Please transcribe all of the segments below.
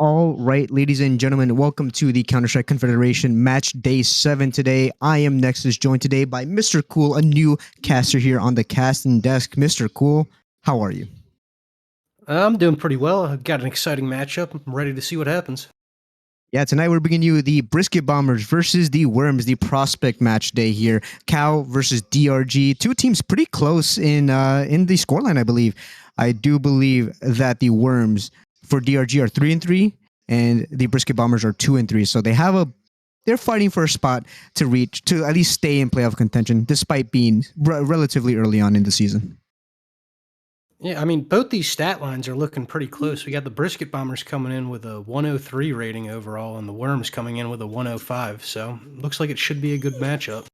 All right, ladies and gentlemen, welcome to the Counter-Strike Confederation match day 7 today. I am Nexus, joined today by Mr. Cool, a new caster here on the casting desk. Mr. Cool, how are you? I'm doing pretty well. I've got an exciting matchup. I'm ready to see what happens. Yeah, tonight we're bringing you the Brisket Bombers versus the Wyrms, the prospect match day here. Cal versus DRG, two teams pretty close in the scoreline, I believe. I do believe that the Wyrms for DRG are 3-3, and the Brisket Bombers are 2-3. So they're fighting for a spot to at least stay in playoff contention, despite being relatively early on in the season. Yeah, I mean, both these stat lines are looking pretty close. We got the Brisket Bombers coming in with a 103 rating overall, and the Wyrms coming in with a 105. So looks like it should be a good matchup.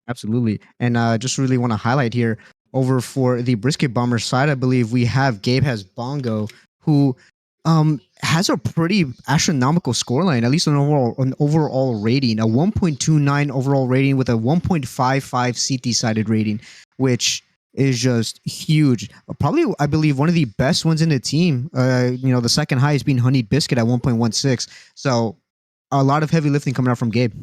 Absolutely. And just really want to highlight here, over for the Brisket Bombers side, I believe we have Gabe has Bongo, who has a pretty astronomical scoreline, at least an overall rating, a 1.29 overall rating with a 1.55 CT-sided rating, which is just huge. Probably, I believe, one of the best ones in the team. The second highest being Honey Biscuit at 1.16. So a lot of heavy lifting coming out from Gabe.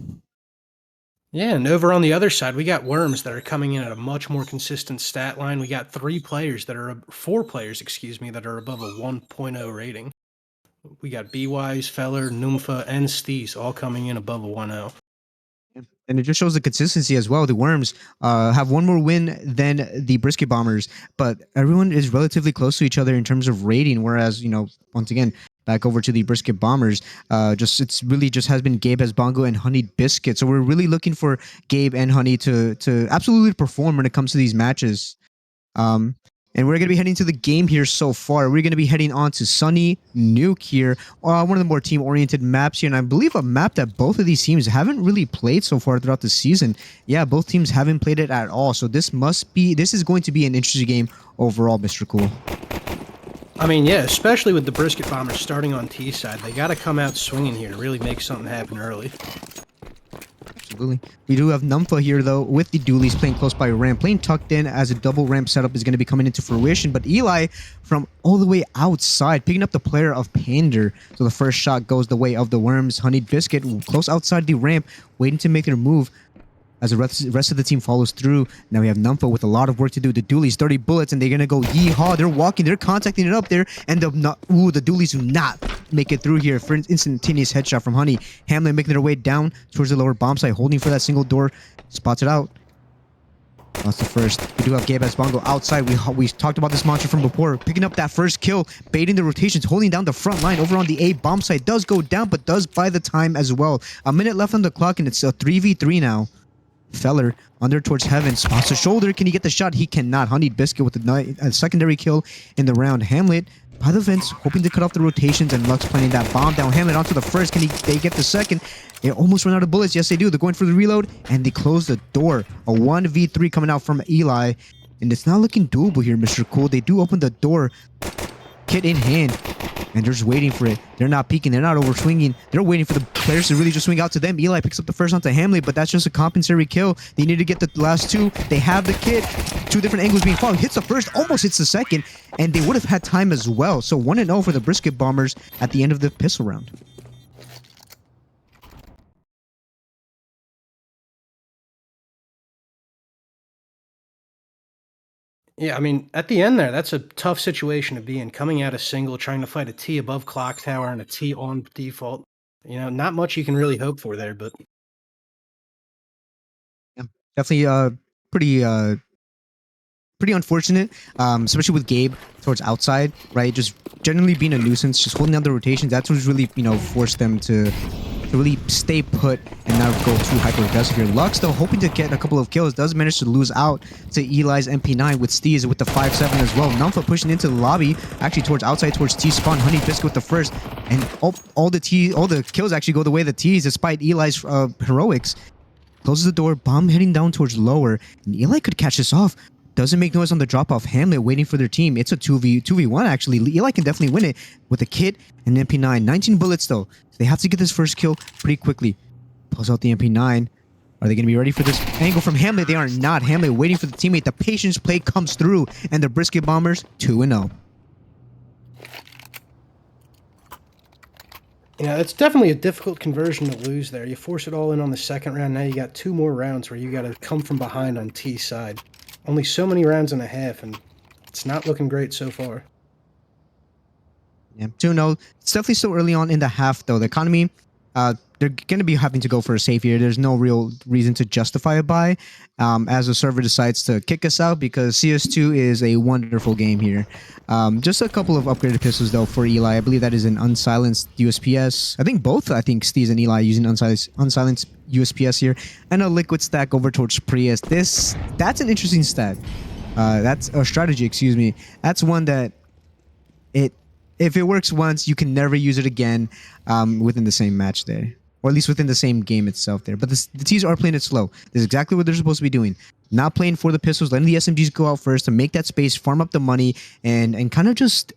Yeah, and over on the other side, we got Wyrms that are coming in at a much more consistent stat line. We got four players, that are above a 1.0 rating. We got B-Wise, Feller, Numfa, and Steez all coming in above a 1.0. And it just shows the consistency as well. The Wyrms have one more win than the Brisket Bombers, but everyone is relatively close to each other in terms of rating. Whereas, once again, back over to the Brisket Bombers, it's really just has been Gabe as Bongo and Honey Biscuit. So we're really looking for Gabe and Honey to absolutely perform when it comes to these matches. And we're going to be heading to the game here so far. We're going to be heading on to Sunny Nuke here, one of the more team-oriented maps here, and I believe a map that both of these teams haven't really played so far throughout the season. Yeah, both teams haven't played it at all, so this is going to be an interesting game overall, Mr. Cool. I mean, yeah, especially with the Brisket Bombers starting on T side, they got to come out swinging here to really make something happen early. Absolutely. We do have Numfa here, though, with the dualies playing close by ramp, playing tucked in as a double ramp setup is going to be coming into fruition. But Eli from all the way outside, picking up the player of Pander. So the first shot goes the way of the Wyrms. Honey Biscuit close outside the ramp, waiting to make their move as the rest of the team follows through. Now we have Numfa with a lot of work to do. The dualies, 30 bullets, and they're going to go yeehaw. They're walking, they're contacting it up there, and the dualies do not make it through here for an instantaneous headshot from Honey. Hamlet making their way down towards the lower bomb site, holding for that single door. Spots it out. That's the first. We do have Gabe as Bongo outside. We talked about this monster from before. Picking up that first kill, baiting the rotations, holding down the front line over on the A bomb site. Does go down, but does buy the time as well. A minute left on the clock, and it's a 3v3 now. Feller under towards heaven, spots the shoulder. Can he get the shot? He cannot. Honey Biscuit with a secondary kill in the round. Hamlet by the vents, hoping to cut off the rotations, and Lux planting that bomb down. Hamlet onto the first. They get the second? They almost run out of bullets. Yes, they do. They're going for the reload, and they close the door. A 1v3 coming out from Eli, and it's not looking doable here, Mr. Cool. They do open the door. kit in hand. And they're just waiting for it. They're not peeking. They're not over swinging. They're waiting for the players to really just swing out to them. Eli picks up the first onto Hamlet, but that's just a compensatory kill. They need to get the last two. They have the kit. Two different angles being followed. Hits the first, almost hits the second, and they would have had time as well. So 1-0 for the Brisket Bombers at the end of the pistol round. Yeah, I mean, at the end there, that's a tough situation to be in. Coming out a single, trying to fight a T above clock tower and a T on default. You know, not much you can really hope for there, but Yeah, definitely pretty unfortunate, especially with Gabe towards outside, right? Just generally being a nuisance, just holding down the rotations. That's what's really, forced them to really stay put and not go too hyper-aggressive here. Lux, though, hoping to get a couple of kills, does manage to lose out to Eli's MP9 with Steez with the 5-7 as well. Numfa pushing into the lobby, actually towards outside, towards T-spawn. Honey Biscuit with the first, and all the kills actually go the way of the T's, despite Eli's heroics. Closes the door, bomb heading down towards lower, and Eli could catch this off. Doesn't make noise on the drop-off. Hamlet waiting for their team. It's a 2v1, actually. Eli can definitely win it with a kit and an MP9. 19 bullets, though. So they have to get this first kill pretty quickly. Pulls out the MP9. Are they going to be ready for this angle from Hamlet? They are not. Hamlet waiting for the teammate. The patience play comes through, and the Brisket Bombers 2-0. yeah, it's definitely a difficult conversion to lose there. You force it all in on the second round. Now you got 2 more rounds where you got to come from behind on T side. Only so many rounds and a half, and it's not looking great so far. Yeah, 2-0. It's definitely still early on in the half, though. The economy, they're going to be having to go for a save here. There's no real reason to justify a buy as the server decides to kick us out, because CS2 is a wonderful game here. Just a couple of upgraded pistols, though, for Eli. I believe that is an unsilenced USPS. I think both, Steez and Eli using unsilenced USPS here. And a liquid stack over towards Prius. That's an interesting stat. That's a strategy, excuse me. That's one that if it works once, you can never use it again within the same match there. Or at least within the same game itself there. But the T's are playing it slow. This is exactly what they're supposed to be doing. Not playing for the pistols, letting the SMGs go out first to make that space, farm up the money, and kind of just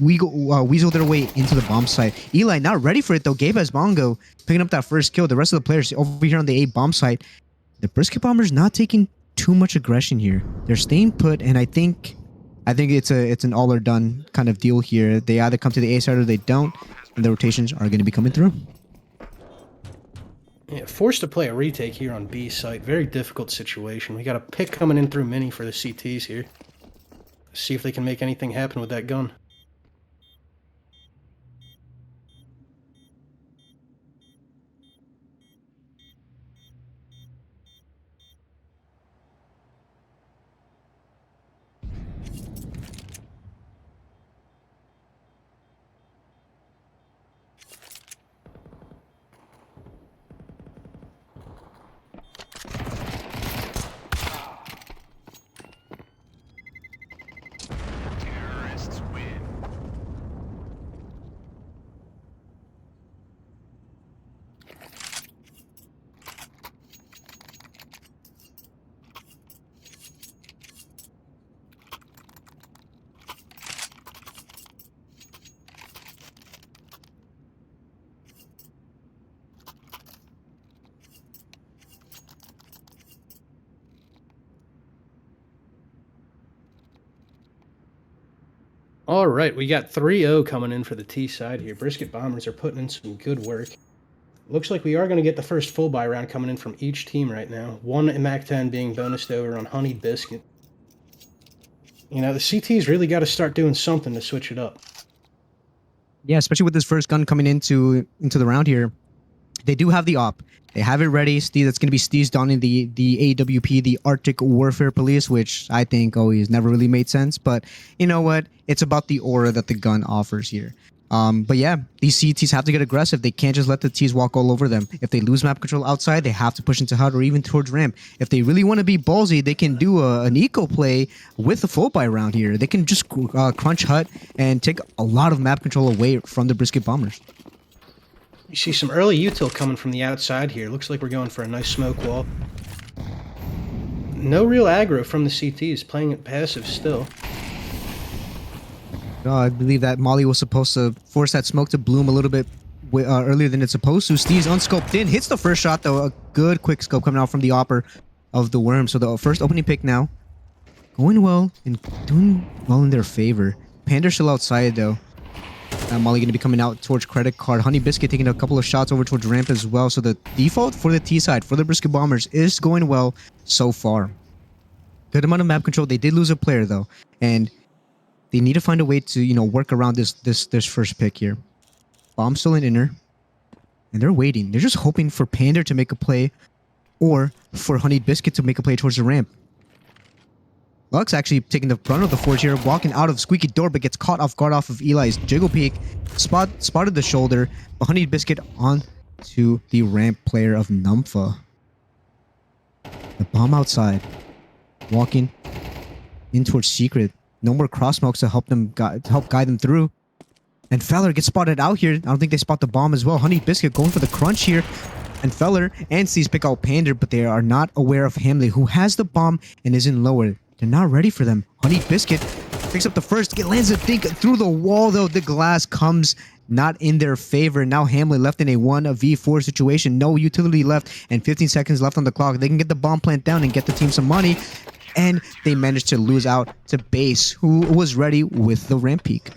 weasel their way into the bomb site. Eli not ready for it, though. Gabe as Bongo picking up that first kill. The rest of the players over here on the A bomb site. The Brisket Bombers not taking too much aggression here. They're staying put, and I think it's an all or done kind of deal here. They either come to the A side or they don't, and the rotations are going to be coming through. Yeah, forced to play a retake here on B site. Very difficult situation. We got a pick coming in through mini for the CTs here. See if they can make anything happen with that gun. All right, we got 3-0 coming in for the T side here. Brisket Bombers are putting in some good work. Looks like we are going to get the first full buy round coming in from each team right now. One MAC-10 being bonused over on Honey Biscuit. You know, the CT's really got to start doing something to switch it up. Yeah, especially with this first gun coming into the round here. They do have the op. They have it ready. That's going to be Steez donning the AWP, the Arctic Warfare Police, which I think always never really made sense. But you know what? It's about the aura that the gun offers here. But yeah, these CTs have to get aggressive. They can't just let the T's walk all over them. If they lose map control outside, they have to push into HUD or even towards ramp. If they really want to be ballsy, they can do an eco play with a full buy round here. They can just crunch HUD and take a lot of map control away from the Brisket Bombers. You see some early util coming from the outside here. Looks like we're going for a nice smoke wall. No real aggro from the CTs, playing it passive still. I believe that Molly was supposed to force that smoke to bloom a little bit earlier than it's supposed to. Steve's unscoped in, hits the first shot though. A good quick scope coming out from the opper of the Wyrms. So the first opening pick now, going well and doing well in their favor. Panda's still outside though. Molly going to be coming out towards credit card. Honey Biscuit taking a couple of shots over towards ramp as well. So the default for the T side, for the Brisket Bombers, is going well so far. Good amount of map control. They did lose a player though, and they need to find a way to, you know, work around this first pick here. Bomb still in inner, and they're waiting. They're just hoping for Panda to make a play, or for Honey Biscuit to make a play towards the ramp. Lux actually taking the front of the forge here, walking out of squeaky door, but gets caught off guard off of Eli's jiggle peek. Spotted the shoulder, but Honey Biscuit on to the ramp player of Numpha. The bomb outside, walking in towards Secret. No more cross smokes to help them guide them through. And Feller gets spotted out here. I don't think they spot the bomb as well. Honey Biscuit going for the crunch here. And Feller and Steez pick out Pander, but they are not aware of Hamley, who has the bomb and isn't lower. They're not ready for them. Honey Biscuit picks up the first. It lands a dink through the wall, though. The glass comes not in their favor. Now Hamley left in a 1v4 situation. No utility left and 15 seconds left on the clock. They can get the bomb plant down and get the team some money. And they managed to lose out to Base, who was ready with the ramp peak.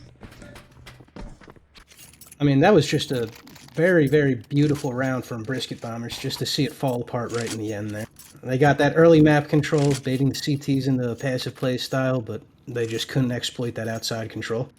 I mean, that was just a very, very beautiful round from Brisket Bombers, just to see it fall apart right in the end there. They got that early map control, baiting the CTs into a passive play style, but they just couldn't exploit that outside control.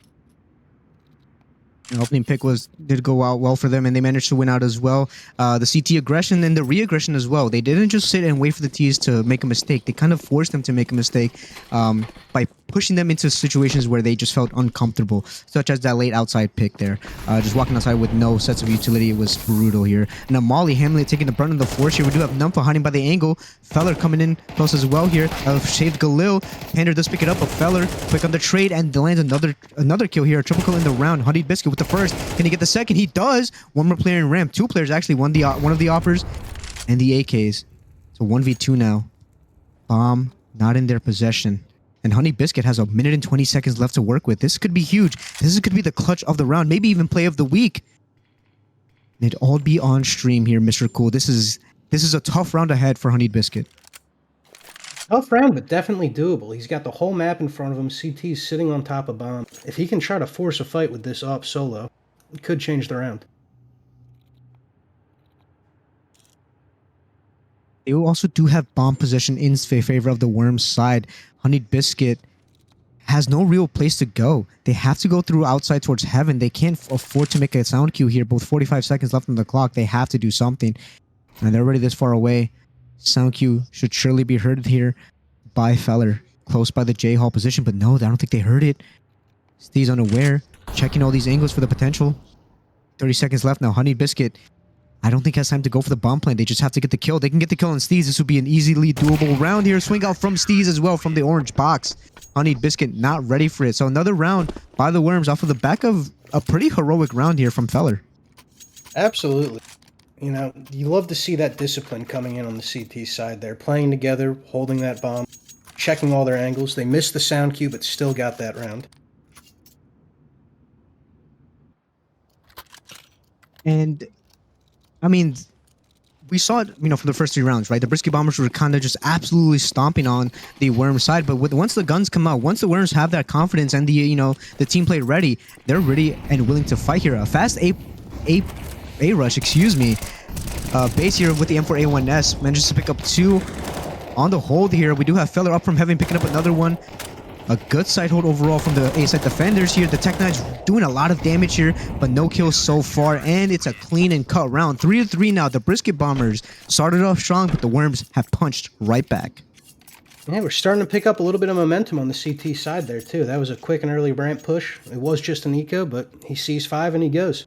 The opening pick did go out well for them, and they managed to win out as well. The CT aggression and the re-aggression as well. They didn't just sit and wait for the Ts to make a mistake. They kind of forced them to make a mistake by pushing them into situations where they just felt uncomfortable, such as that late outside pick there. Just walking outside with no sets of utility. It was brutal here. Now Molly Hamlet taking the brunt of the force here. We do have Numpha hiding by the angle. Feller coming in close as well here. Shaved Galil. Pander does pick it up, but Feller quick on the trade and lands another kill here. A triple kill in the round. Honey Biscuit with the first. Can he get the second? He does. One more player in ramp. Two players actually. One of the offers and the AKs. So 1v2 now. Bomb not in their possession. And Honey Biscuit has 1 minute and 20 seconds left to work with. This could be huge. This could be the clutch of the round. Maybe even play of the week. And it'd all be on stream here, Mr. Cool. This is a tough round ahead for Honey Biscuit. Tough round, but definitely doable. He's got the whole map in front of him. CT's sitting on top of bomb. If he can try to force a fight with this op solo, it could change the round. They also do have bomb position in favor of the Wyrms side. Honey Biscuit has no real place to go. They have to go through outside towards heaven. They can't afford to make a sound queue here. Both 45 seconds left on the clock. They have to do something. And they're already this far away. Sound queue should surely be heard here by Feller. Close by the J-Hall position, but no, I don't think they heard it. Steve's unaware. Checking all these angles for the potential. 30 seconds left now. Honey Biscuit, I don't think has time to go for the bomb plant. They just have to get the kill. They can get the kill on Steez. This would be an easily doable round here. Swing out from Steez as well from the orange box. Honey Biscuit not ready for it. So another round by the Wyrms off of the back of a pretty heroic round here from Feller. Absolutely. You know, you love to see that discipline coming in on the CT side there. Playing together, holding that bomb, checking all their angles. They missed the sound cue, but still got that round. And I mean, we saw it, you know, for the first 3 rounds, right? The Brisket Bombers were kind of just absolutely stomping on the Wyrms side, but once the guns come out, once the Wyrms have that confidence and the team play ready, they're ready and willing to fight here. A fast A rush, excuse me. Base here with the M4A1S manages to pick up 2 on the hold here. We do have Feller up from heaven picking up another one. A good side hold overall from the A-side defenders here. The Tech-Knight's doing a lot of damage here, but no kills so far, and it's a clean and cut round. 3-3 now. The Brisket Bombers started off strong, but the Wyrms have punched right back. Yeah, we're starting to pick up a little bit of momentum on the CT side there, too. That was a quick and early ramp push. It was just an eco, but he sees 5 and he goes.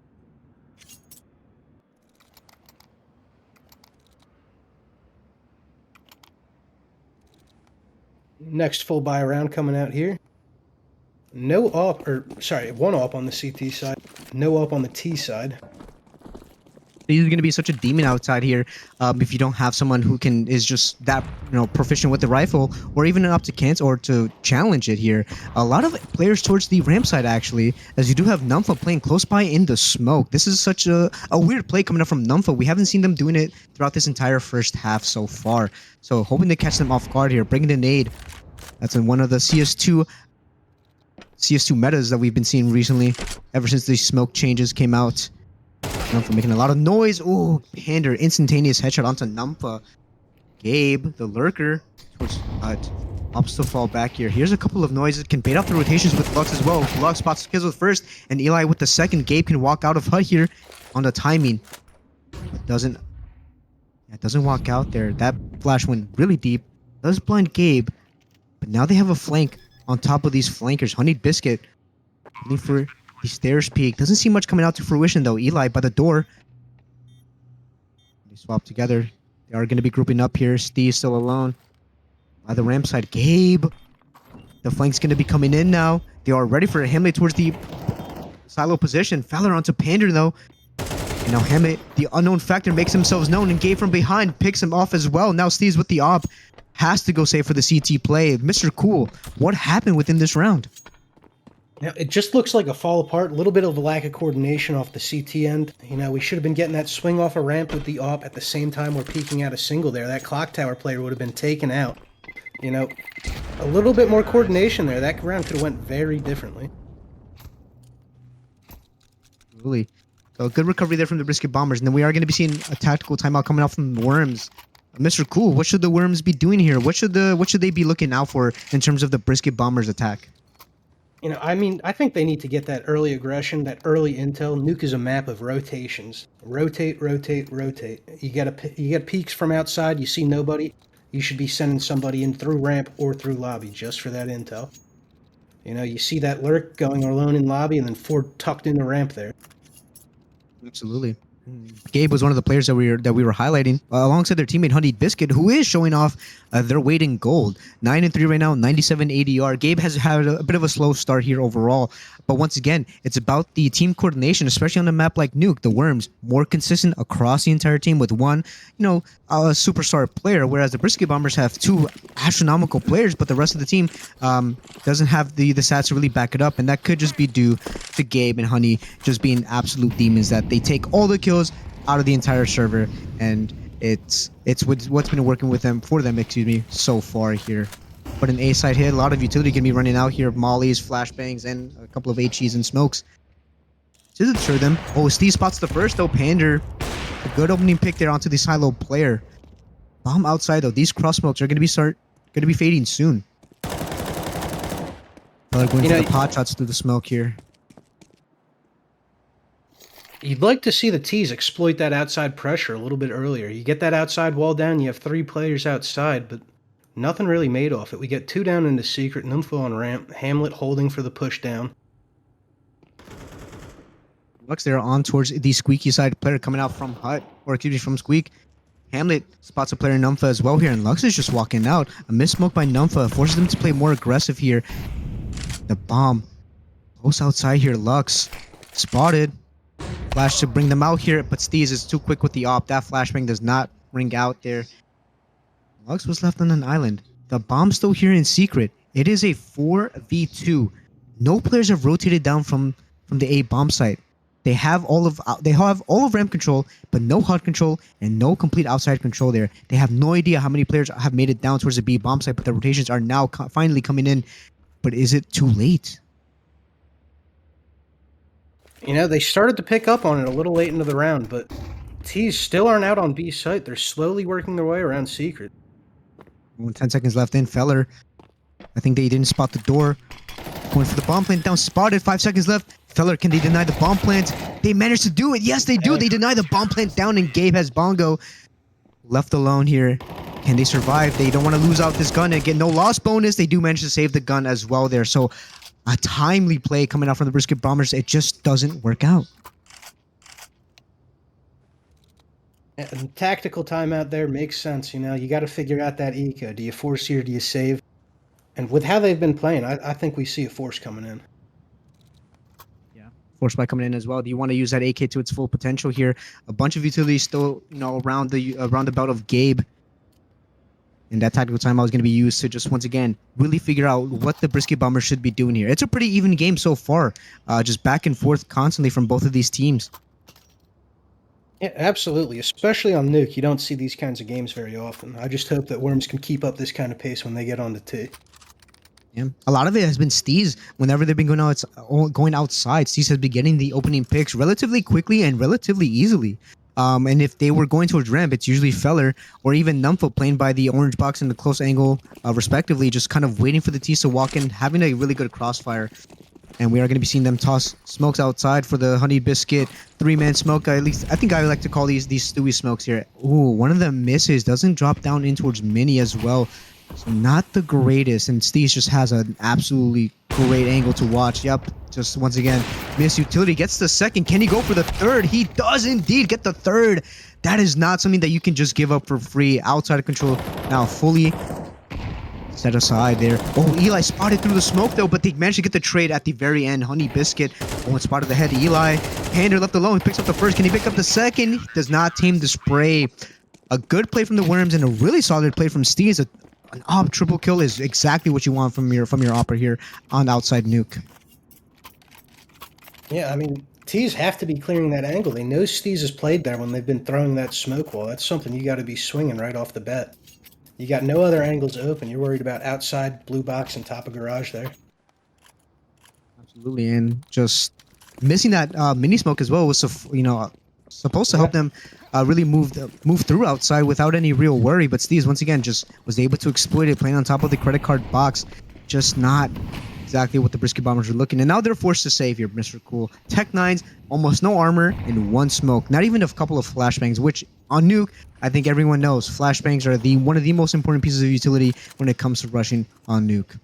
Next full buy round coming out here. No op, or sorry, 1 op on the CT side, no op on the T side. He's going to be such a demon outside here if you don't have someone who is just that proficient with the rifle, or even up to cancel or to challenge it here. A lot of players towards the ramp side actually, as you do have Numpha playing close by in the smoke. This is such a weird play coming up from Numpha. We haven't seen them doing it throughout this entire first half so far. So hoping to catch them off guard here, bringing the nade. That's in one of the CS2 metas that we've been seeing recently, ever since the smoke changes came out. Numpha making a lot of noise. Ooh, Pander, instantaneous headshot onto Numpha. Gabe, the lurker, towards opts to fall back here. Here's a couple of noises. Can bait off the rotations with Lux as well. Lux spots kills with first, and Eli with the second. Gabe can walk out of hut here on the timing. It doesn't walk out there. That flash went really deep. Does blind Gabe, but now they have a flank on top of these flankers. Honey Biscuit looking for the stairs peak. Doesn't see much coming out to fruition though. Eli by the door. They swap together. They are going to be grouping up here. Steve still alone. By the ramp side, Gabe. The flank's going to be coming in now. They are ready for a Hamlet towards the silo position. Fowler onto Pander though. And now Hamlet, the unknown factor, makes themselves known, and Gabe from behind picks him off as well. Now Steve's with the op. Has to go save for the CT play. Mr. Cool, what happened within this round? Now, it just looks like a fall apart, a little bit of a lack of coordination off the CT end. We should have been getting that swing off a ramp with the op at the same time we're peeking out a single there. That clock tower player would have been taken out. A little bit more coordination there. That round could have went very differently. Really. So good recovery there from the Brisket Bombers. And then we are going to be seeing a tactical timeout coming out from the Wyrms. Mr. Cool, what should the Wyrms be doing here? What should they be looking out for in terms of the Brisket Bombers attack? I think they need to get that early aggression, that early intel. Nuke is a map of rotations. Rotate, rotate, rotate. You get peeks from outside, you see nobody. You should be sending somebody in through ramp or through lobby just for that intel. You see that lurk going alone in lobby and then Ford tucked in the ramp there. Absolutely. Gabe was one of the players that we were highlighting alongside their teammate Honey Biscuit, who is showing off their weight in gold. 9-3 right now, 97 ADR. Gabe has had a bit of a slow start here overall, but once again, it's about the team coordination, especially on a map like Nuke. The Wyrms more consistent across the entire team with one, a superstar player, whereas the Brisket Bombers have two astronomical players, but the rest of the team doesn't have the stats to really back it up, and that could just be due to Gabe and Honey just being absolute demons that they take all the kills out of the entire server, and it's what's been working for them so far here. But an A side hit, a lot of utility can be running out here. Mollies, flashbangs, and a couple of HEs and smokes to deter them. Oh, Steve spots the first though. Pander, a good opening pick there onto the silo player. Bomb outside though. These cross smokes are going to be fading soon. They're going for the pot shots through the smoke here. You'd like to see the T's exploit that outside pressure a little bit earlier. You get that outside wall down, you have 3 players outside, but nothing really made off it. We get 2 down into secret, Nympho on ramp, Hamlet holding for the push down. Lux there on towards the squeaky side player coming out from hut, or excuse me, from squeak. Hamlet spots a player Nympha as well here, and Lux is just walking out. A missed smoke by Nympha forces them to play more aggressive here. The bomb goes outside here. Lux spotted. Flash to bring them out here, but Steez is too quick with the op. That flashbang does not ring out there. Lux was left on an island. The bomb's still here in secret. It is a 4v2. No players have rotated down from the A bomb site. They have all of ramp control, but no HUD control and no complete outside control there. They have no idea how many players have made it down towards the B bomb site, but the rotations are now finally coming in. But is it too late? They started to pick up on it a little late into the round, but T's still aren't out on B site. They're slowly working their way around secret. 10 seconds left in. Feller, I think they didn't spot the door. Going for the bomb plant down, spotted. 5 seconds left. Feller, can they deny the bomb plant? They managed to do it. Yes, they do. They deny the bomb plant down, and Gabe has Bongo left alone here. Can they survive? They don't want to lose out this gun and get no loss bonus. They do manage to save the gun as well there. So a timely play coming out from the Brisket Bombers. It just doesn't work out. And tactical timeout there makes sense. You got to figure out that eco. Do you force here? Do you save? And with how they've been playing, I think we see a force coming in. Yeah. Force Spike coming in as well. Do you want to use that AK to its full potential here? A bunch of utilities still, around the belt of Gabe. And that tactical timeout is going to be used to just once again really figure out what the Brisket Bombers should be doing here. It's a pretty even game so far, just back and forth constantly from both of these teams. Yeah, absolutely. Especially on Nuke, you don't see these kinds of games very often. I just hope that Wyrms can keep up this kind of pace when they get on the T. Yeah, a lot of it has been Steez. Whenever they've been going outside, Steez has been getting the opening picks relatively quickly and relatively easily. And if they were going towards ramp, it's usually Feller or even Numpho playing by the orange box and the close angle, respectively, just kind of waiting for the T's to walk in, having a really good crossfire. And we are going to be seeing them toss smokes outside for the Honey Biscuit 3-man smoke. At least I think I would like to call these Stewie smokes here. Ooh, one of them misses, doesn't drop down in towards Mini as well. So not the greatest, and Steez just has an absolutely great angle to watch. Yep, just once again, miss utility, gets the second. Can he go for the third? He does indeed get the third. That is not something that you can just give up for free. Outside of control, now fully set aside there. Oh, Eli spotted through the smoke though, but they managed to get the trade at the very end. Honey Biscuit, one spot of the head. Eli, Pander left alone, picks up the first. Can he pick up the second? He does not tame the spray. A good play from the Wyrms and a really solid play from Steez. An op triple kill is exactly what you want from your opera here on outside Nuke. Yeah, I mean, T's have to be clearing that angle. They know Steez has played there when they've been throwing that smoke wall. That's something you got to be swinging right off the bat. You got no other angles open. You're worried about outside blue box and top of garage there. Absolutely, and just missing that mini smoke as well was supposed to help them really move through outside without any real worry. But Steez once again just was able to exploit it, playing on top of the credit card box. Just not exactly what the Brisket Bombers are looking. And now they're forced to save here, Mr. Cool. Tech 9s, almost no armor, and one smoke. Not even a couple of flashbangs, which on Nuke, I think everyone knows flashbangs are one of the most important pieces of utility when it comes to rushing on Nuke.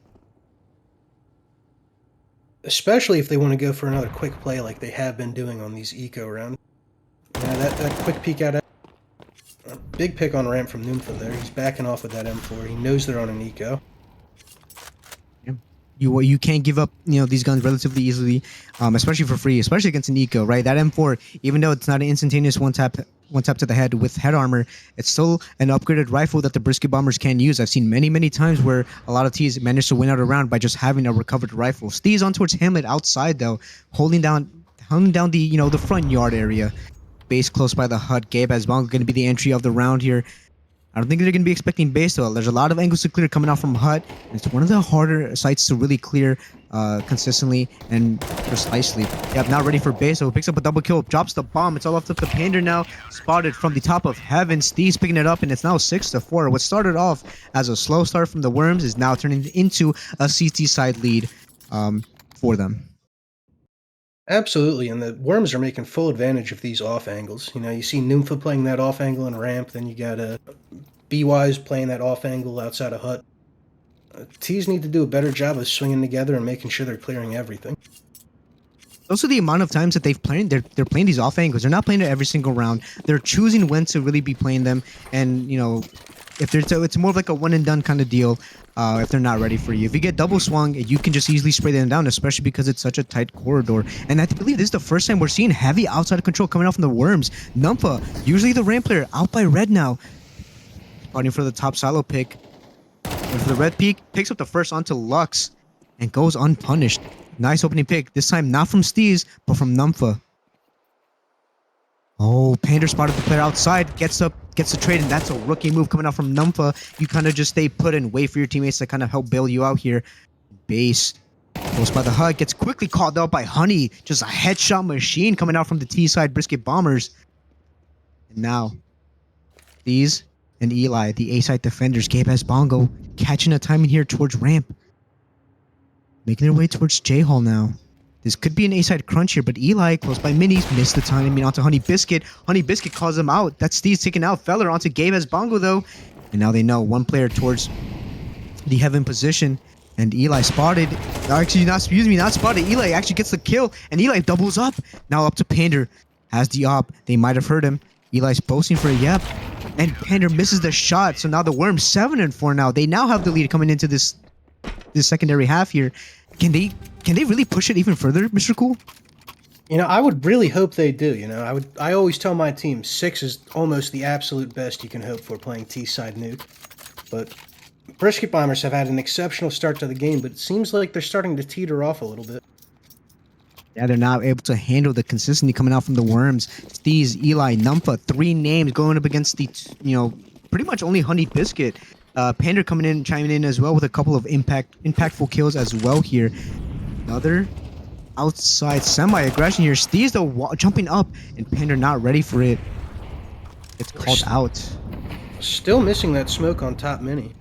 Especially if they want to go for another quick play like they have been doing on these eco rounds. Yeah, that quick peek out. Big pick on ramp from Nympho there. He's backing off with that M4. He knows they're on an eco. You can't give up these guns relatively easily, especially for free, especially against an eco, right? That M4, even though it's not an instantaneous one tap to the head with head armor, it's still an upgraded rifle that the Brisket Bombers can use. I've seen many times where a lot of T's managed to win out a round by just having a recovered rifle. Steez on towards Hamlet outside though, holding down the the front yard area. Base close by the hut. Gabe as well going to be the entry of the round here. I don't think they're going to be expecting base though. There's a lot of angles to clear coming out from hut. It's one of the harder sites to really clear consistently and precisely. Yep, now ready for base. So picks up a double kill, drops the bomb. It's all left up to Pander now. Spotted from the top of heaven. Steez picking it up, and it's now 6-4. What started off as a slow start from the Wyrms is now turning into a CT side lead for them. Absolutely, and the Wyrms are making full advantage of these off angles. You see Nympho playing that off angle in ramp, then you got B-Wise playing that off angle outside of hut. T's need to do a better job of swinging together and making sure they're clearing everything. Also, the amount of times that they're playing these off angles. They're not playing it every single round. They're choosing when to really be playing them, and if it's more of like a one and done kind of deal. If they're not ready for you. If you get double swung, you can just easily spray them down, especially because it's such a tight corridor. And I believe this is the first time we're seeing heavy outside of control coming out from the Wyrms. Numpho, usually the ramp player, out by red now. Spotting for the top silo pick. And for the red peak, picks up the first onto Lux and goes unpunished. Nice opening pick. This time not from Steez, but from Numpho. Oh, Pander spotted the player outside, gets the trade, and that's a rookie move coming out from Numpho. You kind of just stay put and wait for your teammates to kind of help bail you out here. Base. Close by the hut, gets quickly called out by Honey. Just a headshot machine coming out from the T side Brisket Bombers. And now, these and Eli, the A side defenders, Gabe as Bongo, catching a timing here towards ramp. Making their way towards J-Hall now. This could be an A-side crunch here, but Eli, close by minis, missed the timing onto Honey Biscuit. Honey Biscuit calls him out. That's Steez taking out Feller onto Gabe as Bongo, though. And now they know one player towards the heaven position. And Eli spotted. Actually, not spotted. Eli actually gets the kill, and Eli doubles up. Now up to Pander. Has the op. They might have heard him. Eli's posting for a yep. And Pander misses the shot. So now the Wyrms 7-4 now. They now have the lead coming into this secondary half here. Can they really push it even further, Mr. Cool? You know, I would really hope they do. You know, I always tell my team 6 is almost the absolute best you can hope for playing T-side nuke. But Brisket Bombers have had an exceptional start to the game, but it seems like they're starting to teeter off a little bit. Yeah, they're not able to handle the consistency coming out from the Wyrms. Steez, Eli, Numpa, 3 names going up against the, pretty much only Honey Biscuit. Pander coming in, chiming in as well with a couple of impactful kills as well here. Another outside semi-aggression here. Steez though jumping up, and Pander not ready for it. It's called out. Still missing that smoke on top mini.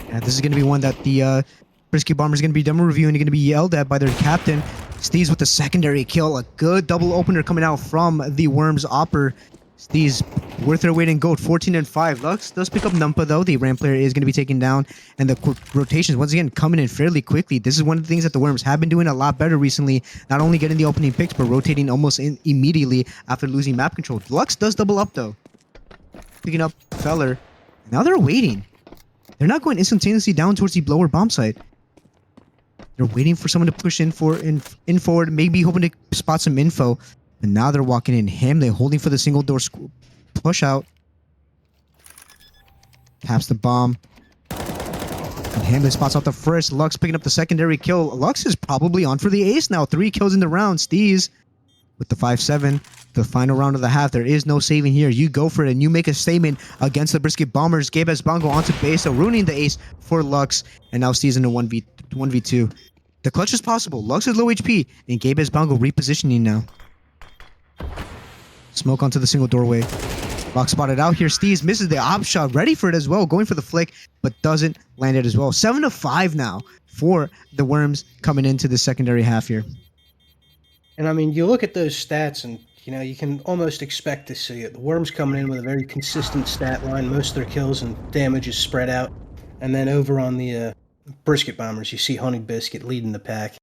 Yeah, this is going to be one that the Brisket Bombers going to be demo reviewing and going to be yelled at by their captain. Steez with the secondary kill. A good double opener coming out from the Wyrms Opper. Steez worth their weight in gold, 14-5. Lux does pick up Numpa though. The ramp player is going to be taken down. And the quick rotations, once again, coming in fairly quickly. This is one of the things that the Wyrms have been doing a lot better recently. Not only getting the opening picks, but rotating almost immediately after losing map control. Lux does double up though. Picking up Feller. Now they're waiting. They're not going instantaneously down towards the blower bomb site. They're waiting for someone to push in forward, maybe hoping to spot some info. And now they're walking in. Hamlet holding for the single door push out. Taps the bomb. And Hamlet spots out the first. Lux picking up the secondary kill. Lux is probably on for the ace now. 3 kills in the round. Steez with the 5-7. The final round of the half. There is no saving here. You go for it and you make a statement against the Brisket Bombers. Gabe Bongo onto base, so ruining the ace for Lux. And now Steez in a 1v2. The clutch is possible. Lux is low HP, and Gabe Bongo repositioning now. Smoke onto the single doorway. Lock spotted out here. Steez misses the op shot. Ready for it as well. Going for the flick, but doesn't land it as well. 7-5 now for the Wyrms coming into the secondary half here. And I mean, you look at those stats and, you know, you can almost expect to see it. The Wyrms coming in with a very consistent stat line. Most of their kills and damage is spread out. And then over on the Brisket Bombers, you see Honey Biscuit leading the pack.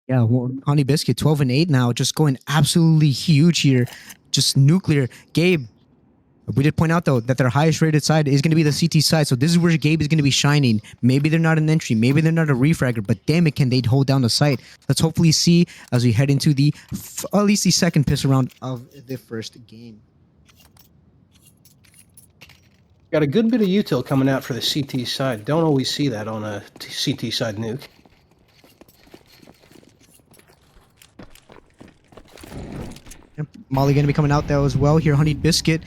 Yeah, well, Honey Biscuit 12-8 now, just going absolutely huge here, just nuclear. Gabe, we did point out though that their highest rated side is going to be the CT side, so this is where Gabe is going to be shining. Maybe they're not an entry, maybe they're not a refragger, but damn it, can they hold down the site? Let's hopefully see as we head into the at least the second piss round of the first game. Got a good bit of util coming out for the CT side. Don't always see that on a CT side nuke. Molly going to be coming out there as well here. Honey Biscuit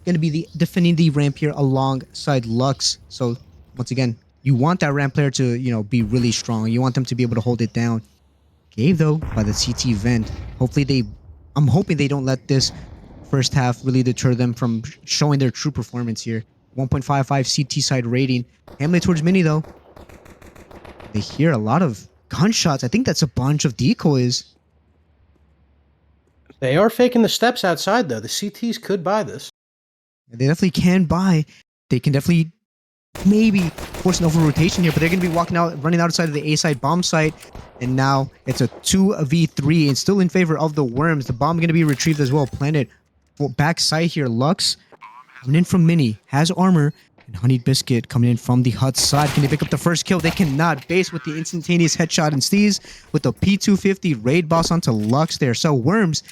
going to be defending the ramp here alongside Lux. So once again, you want that ramp player to, be really strong. You want them to be able to hold it down. Gabe though by the CT vent. Hopefully I'm hoping they don't let this first half really deter them from showing their true performance here. 1.55 CT side rating. Hamlet towards mini though. They hear a lot of gunshots. I think that's a bunch of decoys. They are faking the steps outside, though. The CTs could buy this. They definitely can buy. They can definitely maybe force an over-rotation here, but they're going to be running outside of the A-side bomb site. And now it's a 2v3 and still in favor of the Wyrms. The bomb going to be retrieved as well. Planted back side here. Lux coming in from mini. Has armor. And Honey Biscuit coming in from the hut side. Can they pick up the first kill? They cannot. Base with the instantaneous headshot. And Steez with the P250 raid boss onto Lux there. So Wyrms,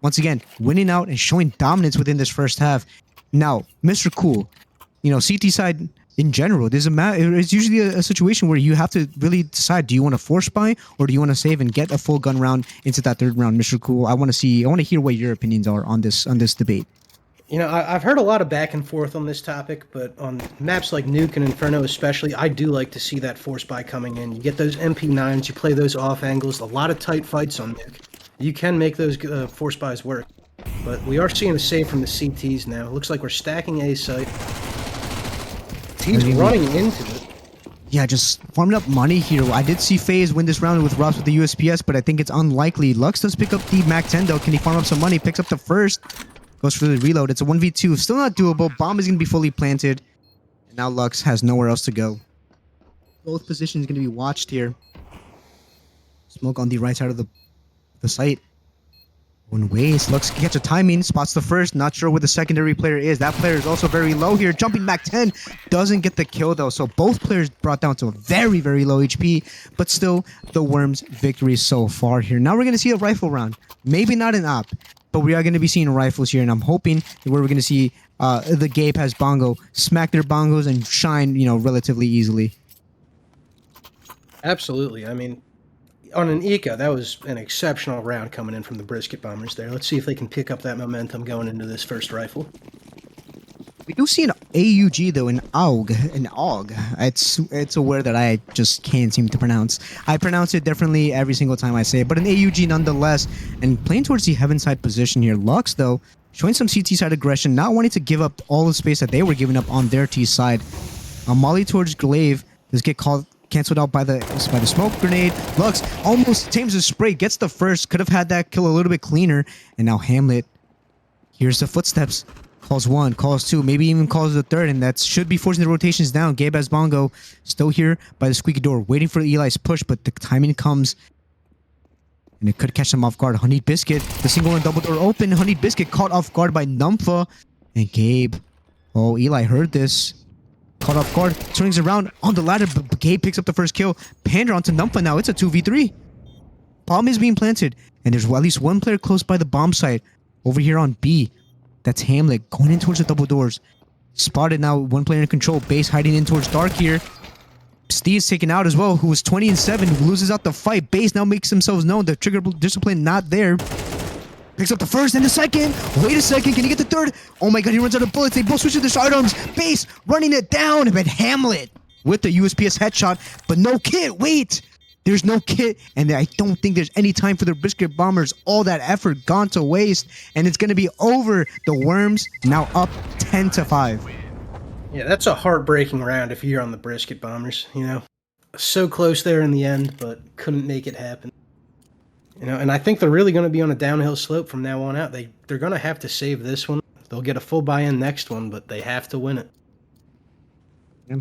once again, winning out and showing dominance within this first half. Now, Mr. Cool, CT side in general, it's usually a situation where you have to really decide, do you want to force buy or do you want to save and get a full gun round into that third round? Mr. Cool, I want to hear what your opinions are on this debate. I've heard a lot of back and forth on this topic, but on maps like Nuke and Inferno especially, I do like to see that force buy coming in. You get those MP9s, you play those off angles, a lot of tight fights on Nuke. You can make those force buys work. But we are seeing a save from the CTs now. It looks like we're stacking A site. He's running into it. Yeah, just farming up money here. I did see FaZe win this round with Ross with the USPS, but I think it's unlikely. Lux does pick up the Mac 10 though. Can he farm up some money? Picks up the first. Goes for the reload. It's a 1v2. Still not doable. Bomb is going to be fully planted. And now Lux has nowhere else to go. Both positions going to be watched here. Smoke on the right side of the site. One waste. Looks to catch a timing. Spots the first. Not sure where the secondary player is. That player is also very low here. Jumping back 10. Doesn't get the kill though. So both players brought down to a very, very low HP. But still, the Wyrms victory so far here. Now we're going to see a rifle round. Maybe not an op, but we are going to be seeing rifles here. And I'm hoping that we're going to see the Gabe has bongo smack their bongos and shine, relatively easily. Absolutely. I mean, on an eco, that was an exceptional round coming in from the Brisket bombers there. Let's see if they can pick up that momentum going into this first rifle. We do see an AUG though, an AUG, an AUG. It's a word that I just can't seem to pronounce. I pronounce it differently every single time I say it, but an AUG nonetheless. And playing towards the heaven side position here. Lux though, showing some CT side aggression, not wanting to give up all the space that they were giving up on their T side. A molly towards Glaive does get canceled out by the smoke grenade. Lux almost tames the spray, gets the first, could have had that kill a little bit cleaner. And now Hamlet hears the footsteps. Calls one, calls two, maybe even calls the third, and that should be forcing the rotations down. Gabe has bongo, still here by the squeaky door, waiting for Eli's push, but the timing comes, and it could catch them off guard. Honey Biscuit, the single and double door open. Honey Biscuit caught off guard by Numpha, and Gabe. Oh, Eli heard this. Caught off guard, swings around on the ladder, but Gabe picks up the first kill. Pander onto Numpha now, it's a 2v3. Bomb is being planted, and there's at least one player close by the bomb site. Over here on B. That's Hamlet going in towards the double doors. Spotted now, one player in control. Base hiding in towards Dark here. Steve's taken out as well, who was 20-7, who loses out the fight. Base now makes themselves known. The trigger discipline not there. Picks up the first and the second. Wait a second, can he get the third? Oh my god, he runs out of bullets. They both switch to their sidearms. Base running it down. But Hamlet with the USPS headshot, but no kit. Wait. There's no kit, and I don't think there's any time for the Brisket bombers. All that effort gone to waste, and it's going to be over. The Wyrms now up 10-5. Yeah, that's a heartbreaking round if you're on the Brisket bombers, So close there in the end, but couldn't make it happen. And I think they're really going to be on a downhill slope from now on out. They're going to have to save this one. They'll get a full buy-in next one, but they have to win it. Yeah.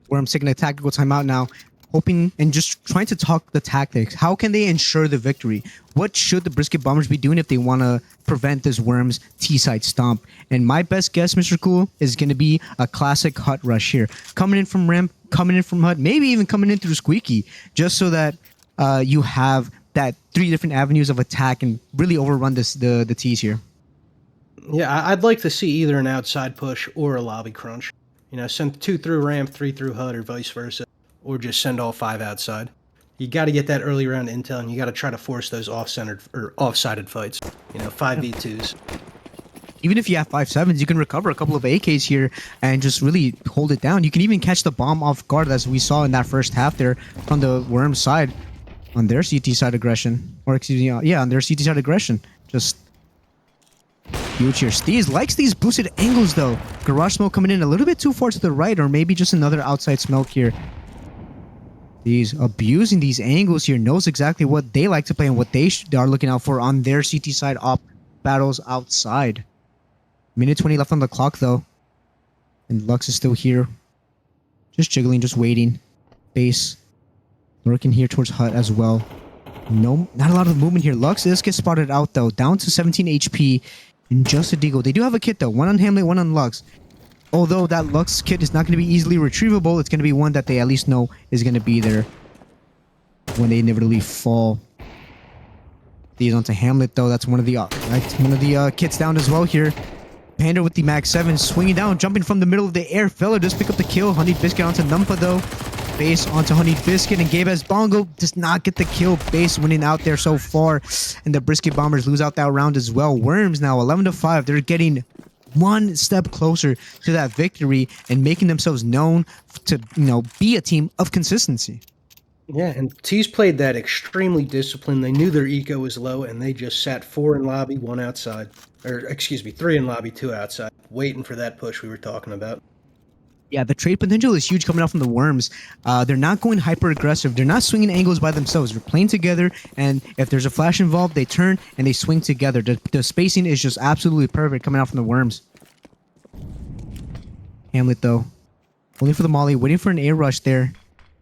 Wyrms taking a tactical timeout now. Hoping and just trying to talk the tactics. How can they ensure the victory? What should the Brisket bombers be doing if they want to prevent this Wyrms T-side stomp? And my best guess, Mr. Cool, is going to be a classic hut rush here. Coming in from ramp, coming in from hut, maybe even coming in through squeaky, just so that you have that 3 different avenues of attack and really overrun the T's here. Yeah, I'd like to see either an outside push or a lobby crunch. Send 2 through ramp, 3 through hut, or vice versa. Or just send all 5 outside. You got to get that early round intel, and you got to try to force those off-centered or off-sided fights. 5v2s. Even if you have 5.7s, you can recover a couple of AKs here and just really hold it down. You can even catch the bomb off guard, as we saw in that first half there from the Wyrms side on their CT side aggression. Or excuse me, yeah, on their CT side aggression. Just huge here. Steez likes these boosted angles though. Garage smoke coming in a little bit too far to the right, or maybe just another outside smoke here. He's abusing these angles here, knows exactly what they like to play and what they are looking out for on their CT side op battles outside. Minute 20 left on the clock though. And Lux is still here. Just jiggling, just waiting. Base. Lurking here towards hut as well. No, not a lot of movement here. Lux does get spotted out though. Down to 17 HP. And just a deagle. They do have a kit though. One on Hamlet, one on Lux. Although that Lux kit is not going to be easily retrievable, it's going to be one that they at least know is going to be there when they inevitably fall. These onto Hamlet though. That's one of the kits down as well here. Panda with the Mag 7 swinging down, jumping from the middle of the air. Feller does pick up the kill. Honey Biscuit onto Numpha though. Base onto Honey Biscuit, and Gabe as bongo does not get the kill. Base winning out there so far, and the Brisket bombers lose out that round as well. Wyrms now 11-5. They're getting one step closer to that victory and making themselves known to be a team of consistency. Yeah, and T's played that extremely disciplined. They knew their eco was low, and they just sat 4 in lobby, 1 outside. Or, excuse me, 3 in lobby, 2 outside, waiting for that push we were talking about. Yeah, the trade potential is huge coming out from the Wyrms. They're not going hyper aggressive. They're not swinging angles by themselves. They're playing together, and if there's a flash involved, they turn and they swing together. The spacing is just absolutely perfect coming out from the Wyrms. Hamlet though, only for the molly, waiting for an air rush there.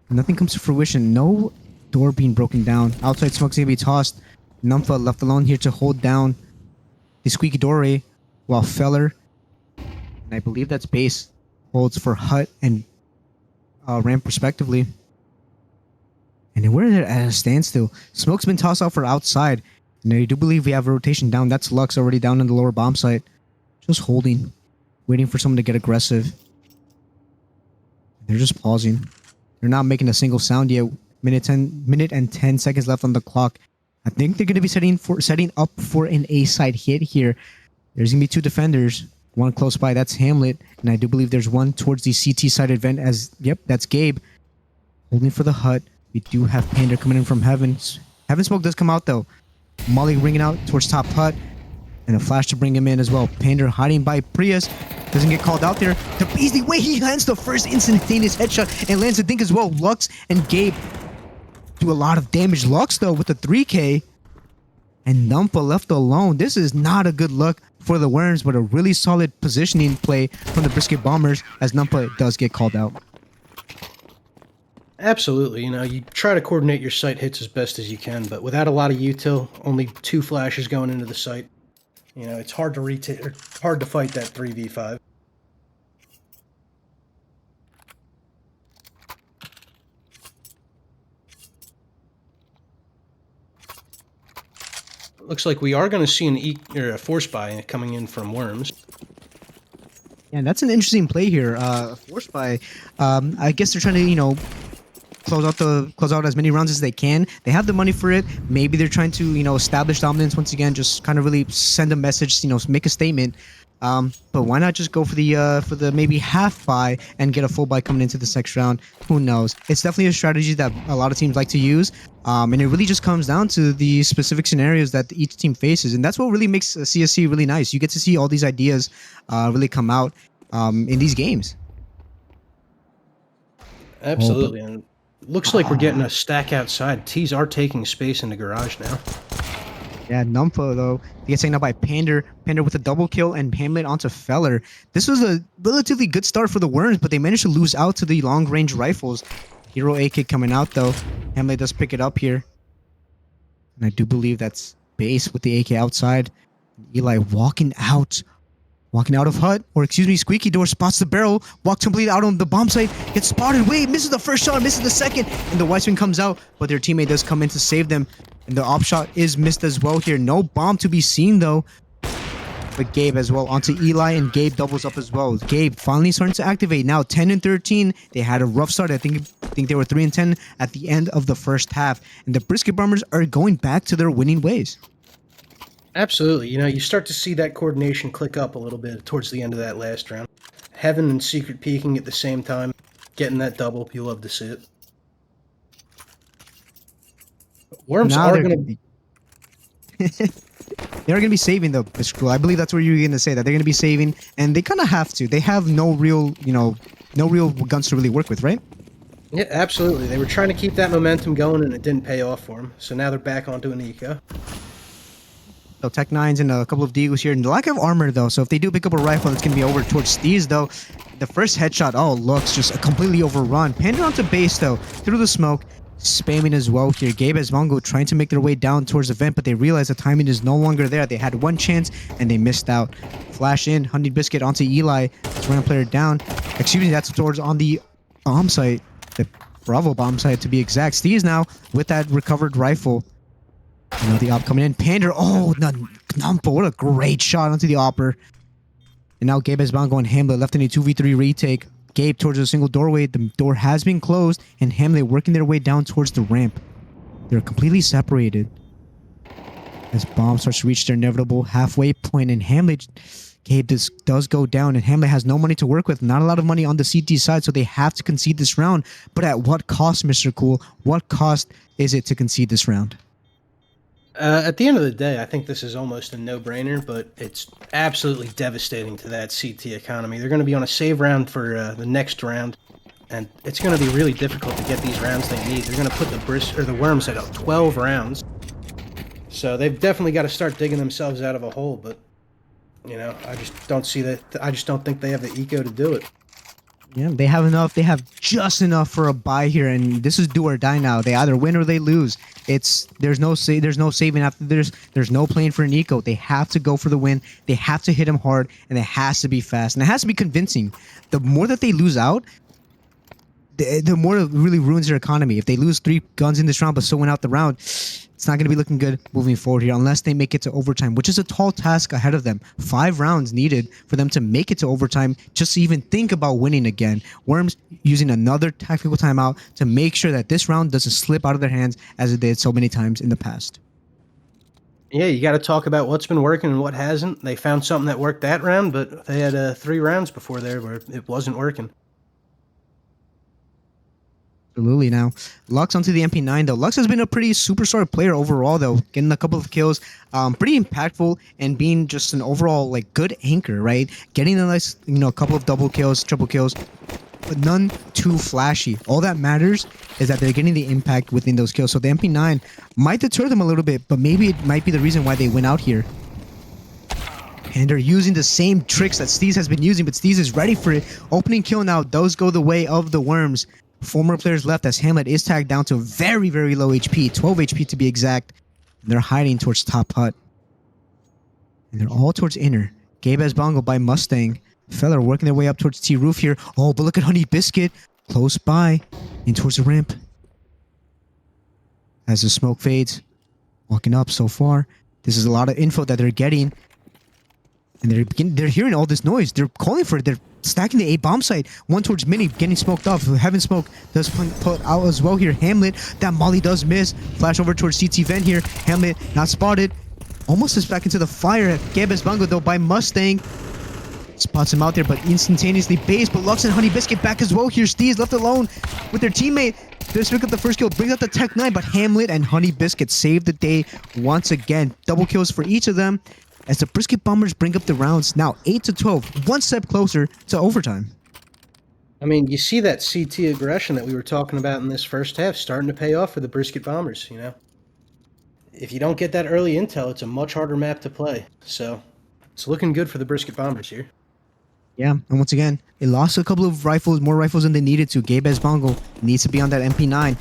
Nothing comes to fruition. No door being broken down. Outside smoke's gonna be tossed. Numpha left alone here to hold down the squeaky doorway, while Feller, and I believe that's base, holds for Hut and ramp respectively. And we're at a standstill. Smoke's been tossed out for outside. And I do believe we have a rotation down. That's Lux already down in the lower bomb site. Just holding. Waiting for someone to get aggressive. They're just pausing. They're not making a single sound yet. Minute and 10 seconds left on the clock. I think they're going to be setting up for an A-side hit here. There's going to be two defenders. One close by. That's Hamlet. And I do believe there's one towards the CT side event as... Yep, that's Gabe. Holding for the Hut. We do have Panda coming in from Heaven. Heaven Smoke does come out though. Molly ringing out towards top Hut. And a flash to bring him in as well. Panda hiding by Prius. Doesn't get called out there. The Beasley way he lands the first instantaneous headshot and lands the dink as well. Lux and Gabe do a lot of damage. Lux though with the 3K. And Numpha left alone. This is not a good look for the Wyrms, but a really solid positioning play from the Brisket Bombers as Numpha does get called out. Absolutely. You know, you try to coordinate your site hits as best as you can, but without a lot of util, only 2 flashes going into the site, you know, it's hard to fight that 3v5. Looks like we are going to see a force buy coming in from Wyrms. Yeah, that's an interesting play here. Force buy. I guess they're trying to, you know, close out as many rounds as they can. They have the money for it. Maybe they're trying to, you know, establish dominance once again. Just kind of really send a message, you know, make a statement. But why not just go for the maybe half buy and get a full buy coming into this next round? Who knows? It's definitely a strategy that a lot of teams like to use. And it really just comes down to the specific scenarios that each team faces. And that's what really makes CSC really nice. You get to see all these ideas really come out in these games. Absolutely. And looks like we're getting a stack outside. T's are taking space in the garage now. Yeah, Numpha though, he gets taken out by Pander with a double kill and Hamlet onto Feller. This was a relatively good start for the Wyrms, but they managed to lose out to the long-range rifles. Hero AK coming out though. Hamlet does pick it up here. And I do believe that's base with the AK outside. Eli walking out of Hut, or excuse me, Squeaky Door spots the barrel, walks completely out on the bomb site, gets spotted, wait, misses the first shot, misses the second, and the white swing comes out, but their teammate does come in to save them, and the op shot is missed as well here. No bomb to be seen though, but Gabe as well onto Eli, and Gabe doubles up as well. Gabe finally starting to activate, now 10 and 13, they had a rough start, I think they were 3 and 10 at the end of the first half, and the Brisket Bombers are going back to their winning ways. Absolutely. You know, you start to see that coordination click up a little bit towards the end of that last round. Heaven and Secret peeking at the same time, getting that double. You love to see it. Wyrms are going to... They're going to be saving though, Mr. Cool. I believe that's what you're going to say, that they're going to be saving, and they kind of have to. They have no real, you know, no real guns to really work with, right? Yeah, absolutely. They were trying to keep that momentum going, and it didn't pay off for them. So now they're back onto an eco. So Tech 9s and a couple of Deagles here. And the lack of armor, though. So if they do pick up a rifle, it's going to be over towards Steez, though. The first headshot, oh, looks just completely overrun. Panda onto base, though, through the smoke. Spamming as well here. Gabe as Mongo trying to make their way down towards the vent, but they realize the timing is no longer there. They had one chance, and they missed out. Flash in, Honey Biscuit onto Eli. Let's run a player down. Excuse me, that's towards on the bomb site. The Bravo bomb site, to be exact. Steez now with that recovered rifle. You know, the op coming in. Pander, oh, Numpha, what a great shot onto the opper. And now Gabe has bound going Hamlet, left in a 2v3 retake. Gabe towards a single doorway. The door has been closed, and Hamlet working their way down towards the ramp. They're completely separated. As bomb starts to reach their inevitable halfway point, and Hamlet, Gabe does go down, and Hamlet has no money to work with. Not a lot of money on the CT side, so they have to concede this round. But at what cost, Mr. Cool? What cost is it to concede this round? At the end of the day, I think this is almost a no-brainer, but it's absolutely devastating to that CT economy. They're going to be on a save round for the next round, and it's going to be really difficult to get these rounds they need. They're going to put the Wyrms at 12 rounds, so they've definitely got to start digging themselves out of a hole. But you know, I just don't see that. I just don't think they have the eco to do it. Yeah, they have enough. They have just enough for a bye here, and this is do or die now. They either win or they lose. There's no saving after there's no playing for an eco. They have to go for the win. They have to hit him hard, and it has to be fast, and it has to be convincing. The more that they lose out, the more it really ruins their economy. If they lose 3 guns in this round but still win out the round, it's not going to be looking good moving forward here unless they make it to overtime, which is a tall task ahead of them. 5 rounds needed for them to make it to overtime just to even think about winning again. Wyrms using another tactical timeout to make sure that this round doesn't slip out of their hands as it did so many times in the past. Yeah, you got to talk about what's been working and what hasn't. They found something that worked that round, but they had 3 rounds before there where it wasn't working. Absolutely. Now, Lux onto the MP9 though. Lux has been a pretty superstar player overall though, getting a couple of kills, pretty impactful and being just an overall like good anchor, right? Getting a nice, a couple of double kills, triple kills, but none too flashy. All that matters is that they're getting the impact within those kills. So the MP9 might deter them a little bit, but maybe it might be the reason why they went out here. And they're using the same tricks that Steez has been using, but Steez is ready for it. Opening kill now. Those go the way of the Wyrms. 4 more players left as Hamlet is tagged down to very, very low HP. 12 HP to be exact. And they're hiding towards top hut. And they're all towards inner. Gabe has Bongo by Mustang. Feller working their way up towards T-Roof here. Oh, but look at Honey Biscuit. Close by. In towards the ramp. As the smoke fades. Walking up so far. This is a lot of info that they're getting. And they're hearing all this noise. They're calling for it. They're stacking the A bomb site. One towards Mini, getting smoked off. Heaven Smoke does put out as well here. Hamlet, that molly does miss. Flash over towards CT vent here. Hamlet not spotted. Almost is back into the fire. Gabez Bango though by Mustang. Spots him out there, but instantaneously base. But Lux and Honey Biscuit back as well here. Steez left alone with their teammate. Just pick up the first kill, brings out the Tech 9, but Hamlet and Honey Biscuit save the day once again. Double kills for each of them. As the Brisket Bombers bring up the rounds, now 8-12, 1 step closer to overtime. I mean, you see that CT aggression that we were talking about in this first half starting to pay off for the Brisket Bombers, If you don't get that early intel, it's a much harder map to play. So, it's looking good for the Brisket Bombers here. Yeah, and once again, they lost a couple of rifles, more rifles than they needed to. Gabe Bongo needs to be on that MP9.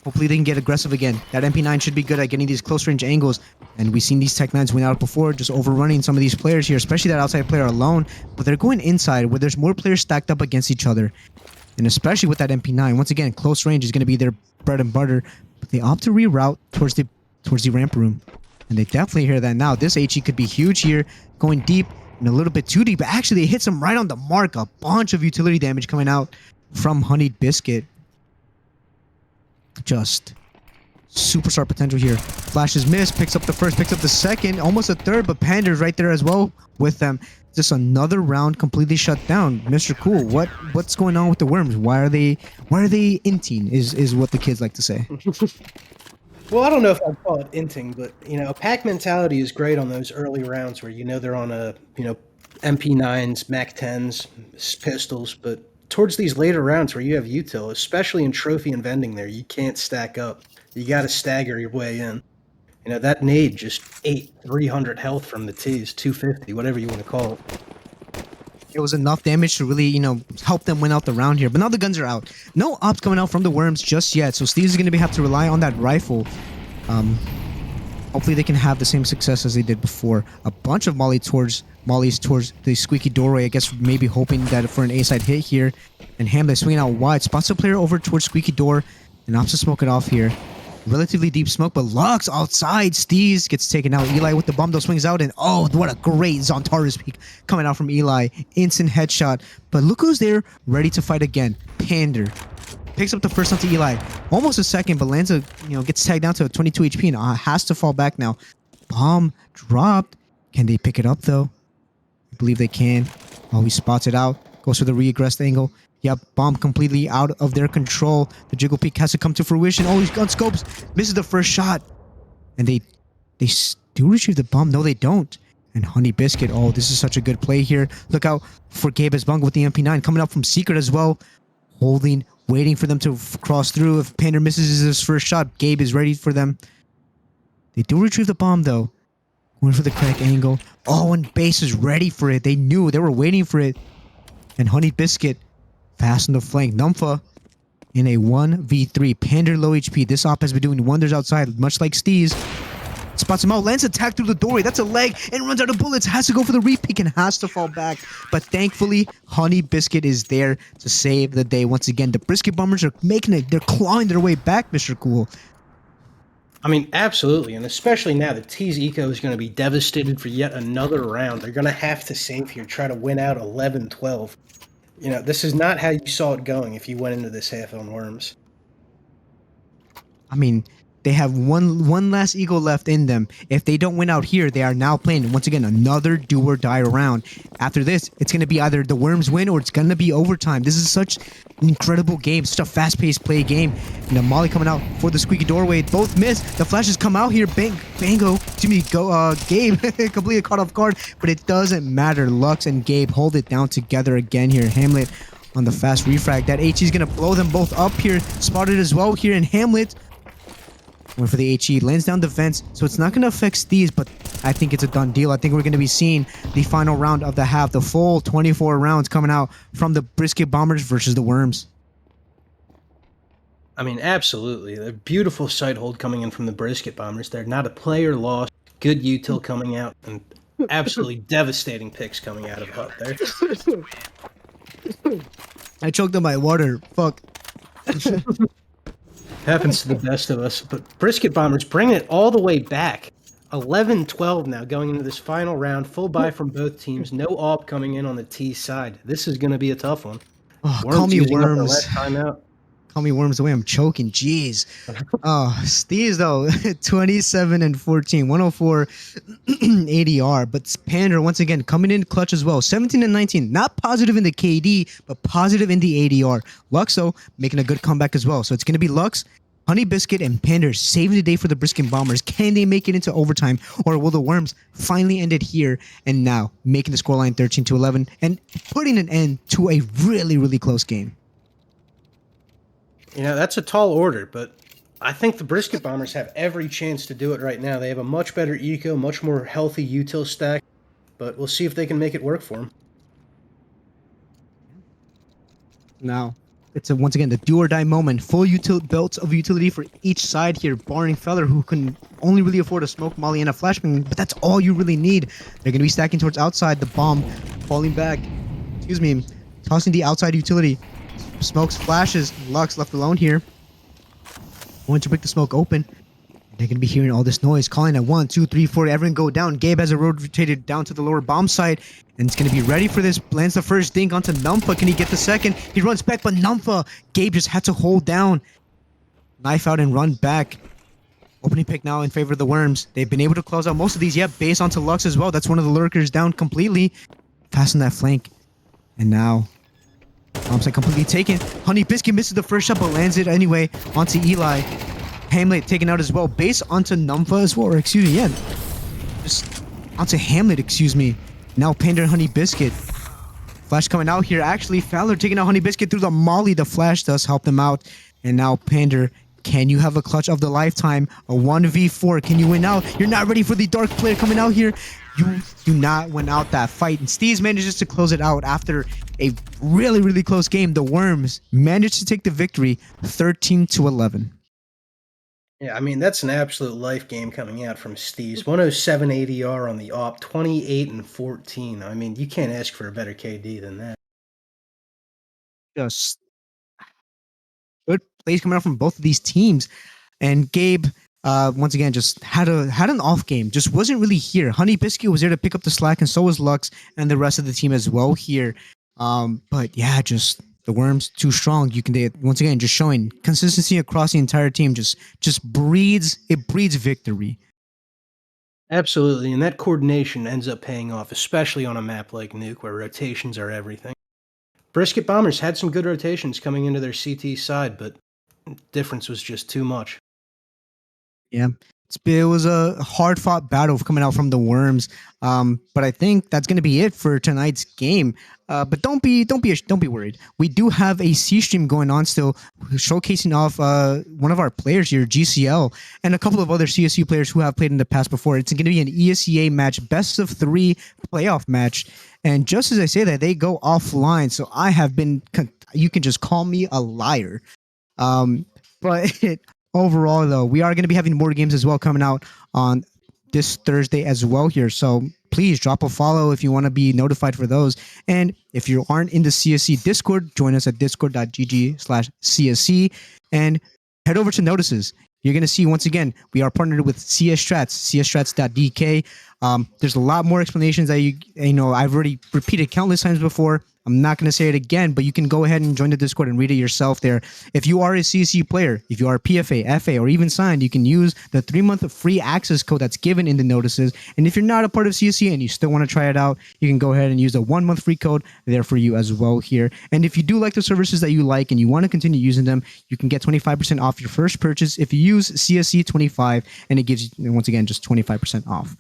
Hopefully they can get aggressive again. That MP9 should be good at getting these close range angles. And we've seen these Tech 9s win out before, just overrunning some of these players here, especially that outside player alone. But they're going inside where there's more players stacked up against each other. And especially with that MP9. Once again, close range is going to be their bread and butter. But they opt to reroute towards the ramp room. And they definitely hear that now. This HE could be huge here, going deep and a little bit too deep. But actually, it hits them right on the mark. A bunch of utility damage coming out from Honeyed Biscuit. Just superstar potential here. Flashes miss, picks up the first, picks up the second, almost a third, but Pander's right there as well with them. Just another round completely shut down. Mr. Cool, what's going on with the Wyrms? Why are they inting is what the kids like to say. Well, I don't know if I'd call it inting, but pack mentality is great on those early rounds where they're on MP9s, Mac 10s, pistols, but towards these later rounds where you have util, especially in trophy and vending there, you can't stack up. You got to stagger your way in. That nade just ate 300 health from the T's, 250, whatever you want to call it. It was enough damage to really, help them win out the round here. But now the guns are out. No ops coming out from the Wyrms just yet. So Steve is going to have to rely on that rifle. Hopefully they can have the same success as they did before. A bunch of mollies towards the squeaky doorway. I guess maybe hoping that for an A-side hit here. And Hamlet swinging out wide. Spots the player over towards squeaky door. And opts to smoke it off here. Relatively deep smoke, but Lux outside. Steez gets taken out. Eli with the bomb though swings out, and oh, what a great Zontaris peek coming out from Eli. Instant headshot. But look who's there, ready to fight again. Pander picks up the first onto Eli. Almost a second, but lands gets tagged down to 22 HP and has to fall back now. Bomb dropped. Can they pick it up though? I believe they can. Oh, he spots it out. Goes for the re-aggressed angle. Yep, bomb completely out of their control. The jiggle peek has to come to fruition. Oh, he's gun scopes. Misses the first shot. And they do retrieve the bomb. No, they don't. And Honey Biscuit. Oh, this is such a good play here. Look out for Gabe Bunga with the MP9. Coming up from Secret as well. Holding, waiting for them to cross through. If Pander misses his first shot, Gabe is ready for them. They do retrieve the bomb, though. Going for the crack angle. Oh, and base is ready for it. They knew. They were waiting for it. And Honey Biscuit Fast on the flank. Numpha in a 1v3. Pander low HP. This op has been doing wonders outside, much like Steez. Spots him out, lands attack through the doorway. That's a leg and runs out of bullets. Has to go for the repick and has to fall back. But thankfully, Honey Biscuit is there to save the day. Once again, the Brisket Bombers are making it. They're clawing their way back, Mr. Cool. I mean, absolutely. And especially now, the T's eco is going to be devastated for yet another round. They're going to have to save here, try to win out 11-12. You know, this is not how you saw it going if you went into this half on Wyrms. I mean, they have one last eagle left in them. If they don't win out here, they are now playing, once again, another do or die round. After this, it's going to be either the Wyrms win or it's going to be overtime. This is such an incredible game, such a fast-paced play game. And the Molly coming out for the squeaky doorway. Both miss. The flashes come out here. Bango. To me, Gabe completely caught off guard, but it doesn't matter. Lux and Gabe hold it down together again here. Hamlet on the fast refrag. That HE is going to blow them both up here. Spotted as well here, and Hamlet went for the HE, lands down the fence, so it's not going to affect Steez, but I think it's a done deal. I think we're going to be seeing the final round of the half, the full 24 rounds coming out from the Brisket Bombers versus the Wyrms. I mean, absolutely. A beautiful sight hold coming in from the Brisket Bombers. They're not a player lost. Good util coming out, and absolutely devastating picks coming out of up there. I choked on my water. Fuck. Happens to the best of us. But Brisket Bombers bringing it all the way back. 11-12 now going into this final round. Full buy from both teams. No AWP coming in on the T side. This is going to be a tough one. Oh, call me Wyrms. Last time out. Call me Wyrms the way I'm choking. Jeez. Oh, Steez though, 27 and 14, 104 ADR. But Pander once again coming in clutch as well. 17 and 19. Not positive in the KD, but positive in the ADR. Luxo making a good comeback as well. So it's going to be Lux, Honey Biscuit, and Pander saving the day for the Brisket Bombers. Can they make it into overtime, or will the Wyrms finally end it here and now, making the scoreline 13-11 and putting an end to a really, really close game? You know, that's a tall order, but I think the Brisket Bombers have every chance to do it right now. They have a much better eco, much more healthy util stack, but we'll see if they can make it work for them. Now, it's once again the do or die moment. Full belts of utility for each side here, barring Feller, who can only really afford a smoke molly and a flashbang, but that's all you really need. They're going to be stacking towards outside, the bomb falling back. Excuse me, tossing the outside utility. Smokes, flashes, Lux left alone here. Going to break the smoke open. They're going to be hearing all this noise, calling at 1, 2, 3, 4. Everyone go down. Gabe has a rotated down to the lower bomb site, and it's going to be ready for this. Lands the first dink onto Numpha. Can he get the second? He runs back, but Numpha, Gabe just had to hold down. Knife out and run back. Opening pick now in favor of the Wyrms. They've been able to close out most of these. Yep, base onto Lux as well. That's one of the lurkers down completely. Passing that flank. And now bomb site completely taken. Honey Biscuit misses the first shot, but lands it anyway onto Eli. Hamlet taken out as well. Base onto Numpha as well. Or excuse me, yeah. Just onto Hamlet, excuse me. Now Pander and Honey Biscuit. Flash coming out here. Actually, Fowler taking out Honey Biscuit through the molly. The flash does help them out. And now Pander, can you have a clutch of the lifetime? A 1v4. Can you win out? You're not ready for the dark player coming out here. You do not win out that fight. And Steez manages to close it out after a really, really close game. The Wyrms managed to take the victory 13-11. Yeah, I mean, that's an absolute life game coming out from Steez. 107 ADR on the AWP, 28 and 14. I mean, you can't ask for a better KD than that. Just good plays coming out from both of these teams. And Gabe, once again, just had an off game. Just wasn't really here. Honey Biscuit was there to pick up the slack, and so was Lux and the rest of the team as well here. But yeah, just the Wyrms too strong. Once again, just showing consistency across the entire team. Just breeds victory. Absolutely, and that coordination ends up paying off, especially on a map like Nuke, where rotations are everything. Brisket Bombers had some good rotations coming into their CT side, but difference was just too much. Yeah, it was a hard-fought battle coming out from the Wyrms, but I think that's going to be it for tonight's game. But don't be worried. We do have a C stream going on still, showcasing off one of our players here, GCL, and a couple of other CSU players who have played in the past before. It's going to be an ESEA match, best of 3 playoff match. And just as I say that, they go offline. So I have been you can just call me a liar. But overall, though, we are going to be having more games as well coming out on this Thursday as well here. So please drop a follow if you want to be notified for those. And if you aren't in the CSC Discord, join us at discord.gg/CSC and head over to notices. You're going to see, once again, we are partnered with CS Strats, csstrats.dk. There's a lot more explanations that I've already repeated countless times before. I'm not going to say it again, but you can go ahead and join the Discord and read it yourself there. If you are a CSC player, if you are a PFA, FA, or even signed, you can use the 3-month free access code that's given in the notices. And if you're not a part of CSC and you still want to try it out, you can go ahead and use the 1-month free code there for you as well here. And if you do like the services that you like and you want to continue using them, you can get 25% off your first purchase if you use CSC25, and it gives you, once again, just 25% off.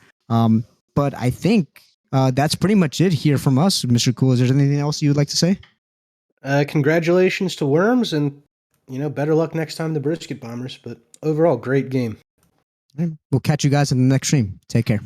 But I think that's pretty much it here from us, Mr. Cool. Is there anything else you would like to say? Congratulations to Wyrms, and better luck next time, the Brisket Bombers. But overall, great game. We'll catch you guys in the next stream. Take care.